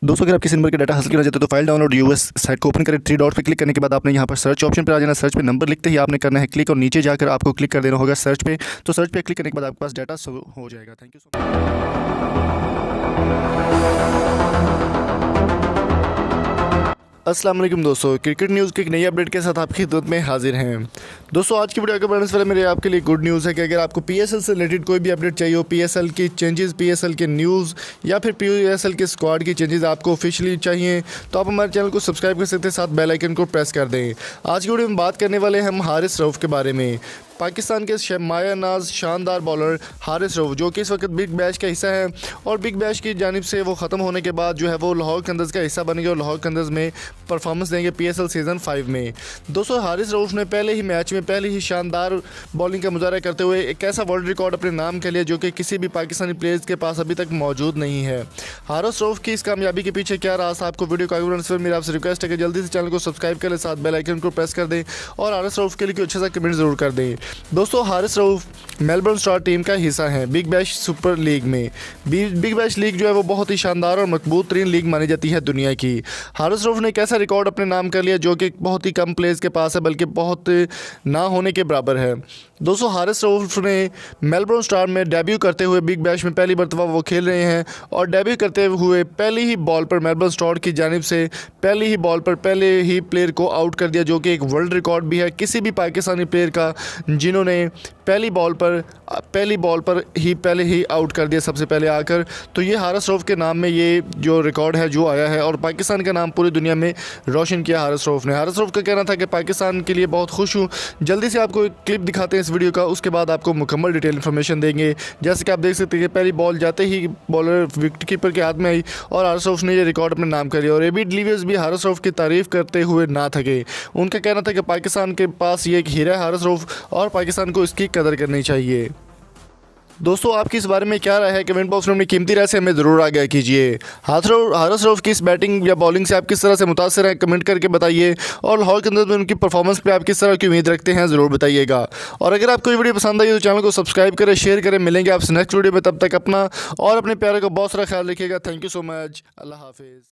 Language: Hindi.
दोस्तों अगर आप किसी नंबर के डाटा हासिल करना चाहते हो तो फाइल डाउनलोड यूएस साइट को ओपन करें, 3 डॉट पे क्लिक करने के बाद आपने यहाँ पर सर्च ऑप्शन पर आ जाना। सर्च पे नंबर लिखते ही आपने करना है क्लिक और नीचे जाकर आपको क्लिक कर देना होगा सर्च पे। तो सर्च पे क्लिक करने के बाद आपके पास डाटा शो हो जाएगा। थैंक यू सो अस्सलाम वालेकुम दोस्तों, क्रिकेट न्यूज़ की एक नई अपडेट के साथ आपकी खिदमत में हाजिर हैं। दोस्तों आज की वीडियो आगे बढ़ने से पहले मेरे आपके लिए गुड न्यूज़ है कि अगर आपको पीएसएल से रिलेटेड कोई भी अपडेट चाहिए हो, पीएसएल की चेंजेस, पीएसएल के न्यूज़ या फिर पीएसएल के स्क्वाड की चेंजेस आपको ऑफिशियली चाहिए तो आप हमारे चैनल को सब्सक्राइब कर सकते हैं, साथ बेल आइकन को प्रेस कर दें। आज की वीडियो में बात करने वाले हैं हम हारिस रऊफ़ के बारे में। पाकिस्तान के शमाया नाज शानदार बॉलर हारिस रऊफ़ जो कि इस वक्त बिग बैश का हिस्सा है और बिग बैश की जानिब से वो ख़त्म होने के बाद जो है वो लाहौर कंदर्स का हिस्सा बनेंगे और लाहौर कंदर्स में परफॉर्मेंस देंगे पीएसएल सीज़न 5 में। दोस्तों हारिस रऊफ़ ने पहले ही मैच में पहले ही शानदार बॉलिंग का मुजाहरा करते हुए एक ऐसा वर्ल्ड रिकॉर्ड अपने नाम के लिए जो कि किसी भी पाकिस्तानी प्लेयर्स के पास अभी तक मौजूद नहीं है। हारिस रऊफ़ की इस कामयाबी के पीछे क्या राज था, आपको वीडियो को आगे बढ़ने से मेरी आपसे रिक्वेस्ट है कि जल्दी से चैनल को सब्सक्राइब करें, साथ बेल आइकन को प्रेस कर दें और हारिस रऊफ़ के लिए अच्छा सा कमेंट ज़रूर कर दें। दोस्तों Haris Rauf Melbourne star team का हिस्सा है बिग बैश सुपर लीग में। बिग बैश लीग जो है वो बहुत ही शानदार और मजबूत तरीन लीग मानी जाती है दुनिया की। हारिस रऊफ़ ने एक ऐसा रिकॉर्ड अपने नाम कर लिया जो कि बहुत ही कम प्लेयर्स के पास है, बल्कि बहुत ना होने के बराबर है। दोस्तों हारिस रऊफ़ ने मेलबर्न स्टार में डेब्यू करते हुए बिग बैश में पहली मरतबा वो खेल रहे हैं और डेब्यू करते हुए पहली ही बॉल पर मेलबर्न स्टार की जानिब से पहली ही बॉल पर पहले ही प्लेयर को आउट कर दिया, जो कि एक वर्ल्ड रिकॉर्ड भी है किसी भी पाकिस्तानी प्लेयर का जिन्होंने पहली बॉल पर ही पहले ही आउट कर दिया सबसे पहले आकर। तो ये हारिस रऊफ़ के नाम में ये जो रिकॉर्ड है जो आया है और पाकिस्तान का नाम पूरी दुनिया में रोशन किया हारिस रऊफ़ ने। हारिस रऊफ़ का कहना था कि पाकिस्तान के लिए बहुत खुश हूँ। जल्दी से आपको एक क्लिप दिखाते हैं इस वीडियो का, उसके बाद आपको मुकम्मल डिटेल इन्फॉर्मेशन देंगे। जैसे कि आप देख सकते हैं कि पहली बॉल जाते ही बॉलर विकेट कीपर के हाथ में आई और हारिस रऊफ़ ने ये रिकॉर्ड अपने नाम कर लिया। और एबी डिविलियर्स भी हारिस रऊफ़ की तारीफ़ करते हुए ना थके। उनका कहना था कि पाकिस्तान के पास ये एक हीरा है हारिस रऊफ़ और पाकिस्तान को इसकी कदर करनी चाहिए। दोस्तों आपकी इस बारे में क्या राय है, कमेंट बॉक्स में अपनी कीमती राय से हमें ज़रूर आगाह कीजिए। हारिस रऊफ़ की इस बैटिंग या बॉलिंग से आप किस तरह से मुतासर हैं कमेंट करके बताइए और लाहौर के अंदर में उनकी परफॉर्मेंस पे आप किस तरह की उम्मीद रखते हैं ज़रूर बताइएगा। और अगर आपको ये वीडियो पसंद आई तो चैनल को सब्सक्राइब करें, शेयर करें। मिलेंगे आपसे नेक्स्ट वीडियो में, तब तक अपना और अपने प्यारे का बहुत सारा ख्याल रखिएगा। Thank you so much. अल्लाह हाफिज़।